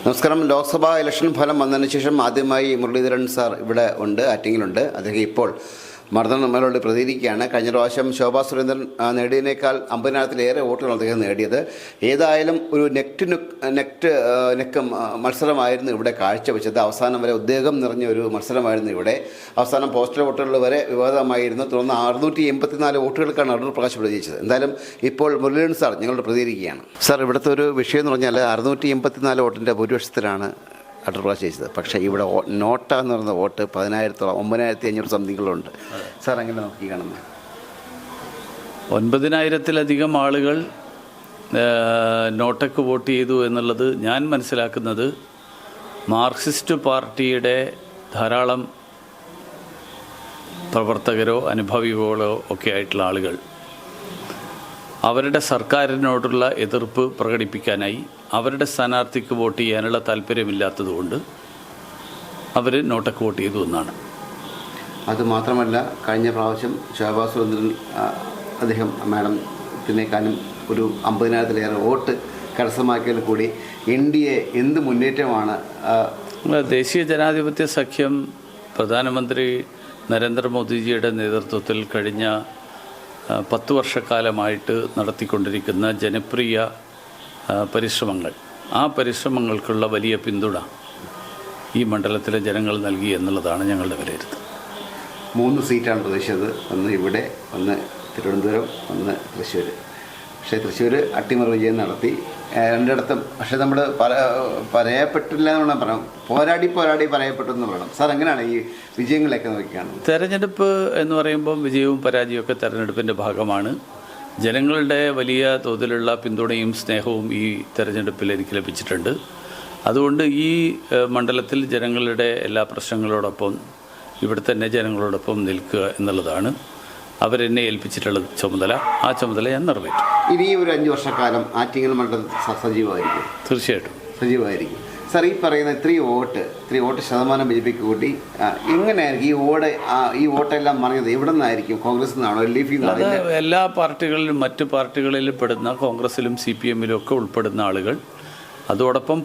നമസ്കാരം. ലോക്സഭാ ഇലക്ഷൻ ഫലം വന്നതിന് ശേഷം ആദ്യമായി മുരളീധരൻ സാർ ഇവിടെ ഉണ്ട്, ആറ്റിങ്ങിലുണ്ട്. അദ്ദേഹം ഇപ്പോൾ മർദ്ദൻ നമ്മളോട് പ്രതികരിക്കുകയാണ്. കഴിഞ്ഞ പ്രാവശ്യം ശോഭാ സുരേന്ദ്രൻ നേടിയതിനേക്കാൾ 50,000-ലേറെ വോട്ടുകൾ അദ്ദേഹം നേടിയത്. ഏതായാലും ഒരു നെക്ക് മത്സരമായിരുന്നു ഇവിടെ കാഴ്ചവെച്ചത്. അവസാനം വരെ ഉദ്വേഗം നിറഞ്ഞ ഒരു മത്സരമായിരുന്നു ഇവിടെ. അവസാനം പോസ്റ്റൽ വോട്ടുകൾ വരെ വിവാദമായിരുന്നു. തുടർന്ന് 684 വോട്ടുകൾക്കാണ് അടൂർ പ്രകാശ് വിജയിച്ചത്. എന്തായാലും ഇപ്പോൾ മുരളീധരൻ സാർ ഞങ്ങളോട് പ്രതികരിക്കുകയാണ്. സാർ, ഇവിടുത്തെ ഒരു വിഷയം എന്ന് പറഞ്ഞാൽ 684 വോട്ടിൻ്റെ ഭൂരിപക്ഷത്തിലാണ് അടൂർ പ്രകാശ് ജയിച്ചത്. പക്ഷേ ഇവിടെ നോട്ട എന്ന് പറയുന്ന വോട്ട് 9,500 സംതിങ്ങളുണ്ട്. സാർ, എങ്ങനെ നോക്കി കാണുന്നത്? 9,000-ലധികം ആളുകൾ നോട്ടയ്ക്ക് വോട്ട് ചെയ്തു എന്നുള്ളത് ഞാൻ മനസ്സിലാക്കുന്നത് മാർക്സിസ്റ്റ് പാർട്ടിയുടെ ധാരാളം പ്രവർത്തകരോ അനുഭാവികളോ ഒക്കെ ആയിട്ടുള്ള ആളുകൾ അവരുടെ സർക്കാരിനോടുള്ള എതിർപ്പ് പ്രകടിപ്പിക്കാനായി അവരുടെ സ്ഥാനാർത്ഥിക്ക് വോട്ട് ചെയ്യാനുള്ള താല്പര്യമില്ലാത്തതുകൊണ്ട് അവർ നോട്ടയ്ക്ക് വോട്ട് ചെയ്തു എന്നാണ്. അതുമാത്രമല്ല, കഴിഞ്ഞ പ്രാവശ്യം ശോഭാ സുരേന്ദ്രൻ അദ്ദേഹം മാഡത്തിനേക്കാളും ഒരു 50,000-ലേറെ വോട്ട് കരസ്ഥമാക്കിയതിൽ കൂടി NDA എന്ത് മുന്നേറ്റമാണ്? ദേശീയ ജനാധിപത്യ സഖ്യം പ്രധാനമന്ത്രി നരേന്ദ്രമോദിജിയുടെ നേതൃത്വത്തിൽ കഴിഞ്ഞ 10 വർഷക്കാലമായിട്ട് നടത്തിക്കൊണ്ടിരിക്കുന്ന ജനപ്രിയ പരിശ്രമങ്ങൾ, ആ പരിശ്രമങ്ങൾക്കുള്ള വലിയ പിന്തുണ ഈ മണ്ഡലത്തിലെ ജനങ്ങൾ നൽകി എന്നുള്ളതാണ് ഞങ്ങളുടെ വിലയിരുത്തൽ. 3 സീറ്റാണ് പ്രതീക്ഷിച്ചത്. ഒന്ന് ഇവിടെ, ഒന്ന് തിരുവനന്തപുരം, ഒന്ന് തൃശ്ശൂർ. പക്ഷേ തൃശ്ശൂർ അട്ടിമറി വിജയം നടത്തി രണ്ടിടത്തും. പക്ഷേ നമ്മൾ പറയപ്പെട്ടില്ല എന്ന് പറയാം, പോരാടി പറയപ്പെട്ടു എന്ന് പറയണം. സാർ, എങ്ങനെയാണ് ഈ വിജയങ്ങളൊക്കെ നോക്കിയാണ്? തെരഞ്ഞെടുപ്പ് എന്ന് പറയുമ്പം വിജയവും പരാജയവും തെരഞ്ഞെടുപ്പിൻ്റെ ഭാഗമാണ്. ജനങ്ങളുടെ വലിയ തോതിലുള്ള പിന്തുണയും സ്നേഹവും ഈ തെരഞ്ഞെടുപ്പിൽ എനിക്ക് ലഭിച്ചിട്ടുണ്ട്. അതുകൊണ്ട് ഈ മണ്ഡലത്തിൽ ജനങ്ങളുടെ എല്ലാ പ്രശ്നങ്ങളോടൊപ്പം ഇവിടെ തന്നെ ജനങ്ങളോടൊപ്പം നിൽക്കുക എന്നുള്ളതാണ് അവരെന്നെ ഏൽപ്പിച്ചിട്ടുള്ള ചുമതല. ആ ചുമതല ഞാൻ നിറവേറ്റും. ഇനി ഒരു 5 വർഷക്കാലം ആറ്റിങ്ങൽ മണ്ഡലം സജീവമായിരിക്കും? തീർച്ചയായിട്ടും സജീവമായിരിക്കും. സാർ, ഈ പറയുന്ന ഇത്രയും വോട്ട് ശതമാനം BJP കൂട്ടി എങ്ങനെയായിരിക്കും ഈ വോട്ടെല്ലാം മറിഞ്ഞത്? എവിടെ നിന്നായിരിക്കും? കോൺഗ്രസ് നിന്നാണോ, LDP നിന്നാണോ? എല്ലാ പാർട്ടികളിലും മറ്റ് പാർട്ടികളിൽ പെടുന്ന കോൺഗ്രസിലും CPM-ലും ഒക്കെ ഉൾപ്പെടുന്ന ആളുകൾ, അതോടൊപ്പം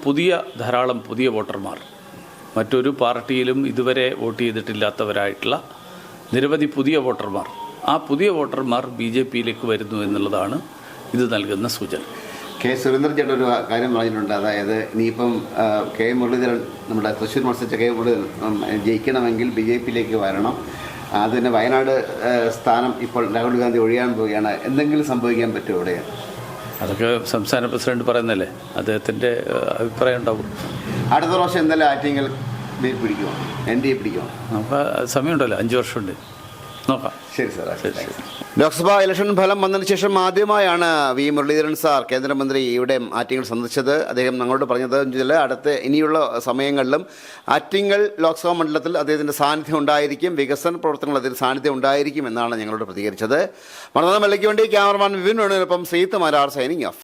ധാരാളം പുതിയ വോട്ടർമാർ, മറ്റൊരു പാർട്ടിയിലും ഇതുവരെ വോട്ട് ചെയ്തിട്ടില്ലാത്തവരായിട്ടുള്ള നിരവധി പുതിയ വോട്ടർമാർ, ആ പുതിയ വോട്ടർമാർ BJP-യിലേക്ക് വരുന്നു എന്നുള്ളതാണ് ഇത് നൽകുന്ന സൂചന. സുരേന്ദ്രൻ ചേട്ടൻ ഒരു കാര്യം പറഞ്ഞിട്ടുണ്ട്. അതായത് ഇനിയിപ്പം മുരളീധരൻ, നമ്മുടെ തൃശ്ശൂർ മത്സരിച്ച മുരളീധരൻ ജയിക്കണമെങ്കിൽ BJP-യിലേക്ക് വരണം. അതിന് വയനാട് സ്ഥാനം ഇപ്പോൾ രാഹുൽ ഗാന്ധി ഒഴിയാൻ പോവുകയാണ്. എന്തെങ്കിലും സംഭവിക്കാൻ പറ്റുമോ ഇവിടെ? അതൊക്കെ സംസ്ഥാന പ്രസിഡന്റ് പറയുന്നല്ലേ, അദ്ദേഹത്തിൻ്റെ അഭിപ്രായം ഉണ്ടാവും. അടുത്ത പ്രാവശ്യം എന്തായാലും ആറ്റിങ്ങൽ പിടിക്കുമോ, NDA പിടിക്കുമോ? നമുക്ക് സമയമുണ്ടല്ലോ, 5 വർഷമുണ്ട്, നോക്കാം. ശരി സാർ. ലോക്സഭാ ഇലക്ഷൻ ഫലം വന്നതിന് ശേഷം ആദ്യമായാണ് മുരളീധരൻ സാർ, കേന്ദ്രമന്ത്രി, ഇവിടെ ആറ്റിങ്ങൽ സന്ദർശിച്ചത്. അദ്ദേഹം ഞങ്ങളോട് പറഞ്ഞത് അടുത്ത ഇനിയുള്ള സമയങ്ങളിലും ആറ്റിങ്ങൽ ലോക്സഭാ മണ്ഡലത്തിൽ അദ്ദേഹത്തിൻ്റെ സാന്നിധ്യം ഉണ്ടായിരിക്കും, വികസന പ്രവർത്തനങ്ങൾ അതിൽ സാന്നിധ്യം ഉണ്ടായിരിക്കും എന്നാണ് ഞങ്ങളോട് പ്രതികരിച്ചത്. മണനാഥൻ വെള്ളയ്ക്ക് വേണ്ടി ക്യാമറമാൻ വിപിൻ വേണുവിനൊപ്പം ശ്രീത്ത് മാരാർ സൈനിങ് ഓഫ്.